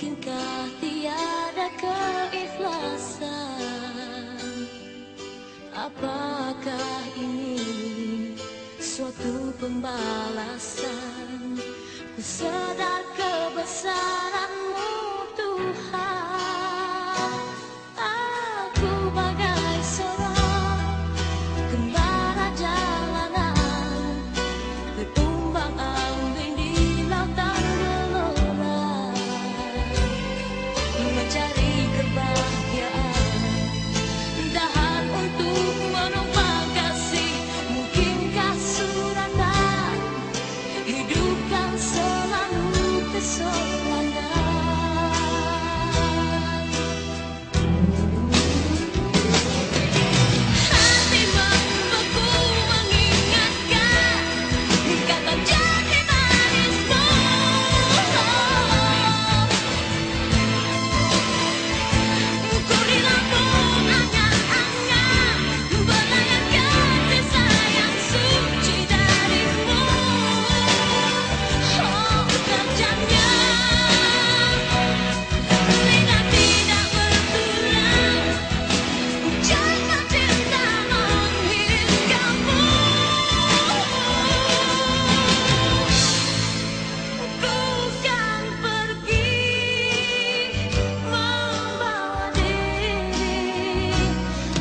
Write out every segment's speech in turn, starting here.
Mungkinkah tiada keikhlasan? Apakah ini suatu pembalasan? Ku sadar kebesaran-Mu Tuhan. Aku bagai seorang gembala jalanan, terumbang-ambing di lautan gelora, mencari kebahagiaan, dahan untuk menumpang kasih. Mungkinkah suratan hidupkan selalu kesopanan? Hati membeku mengingatkan kata janji manismu. Ku di lambung angan-angan berlayar kasih sayang suci darimu. Oh, terjangnya lidah tidak bertulang, jangan cinta menghinggamu. Ku kan pergi membawa diri,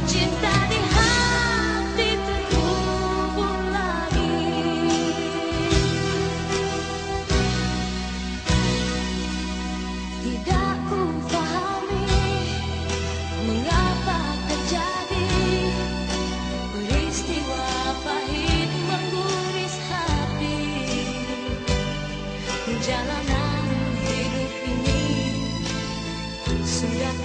cinta di hati terhubung lagi. Tidak ku pahami mengapa terjadi peristiwa pahit mengguris hati. Jalanan hidup ini sudah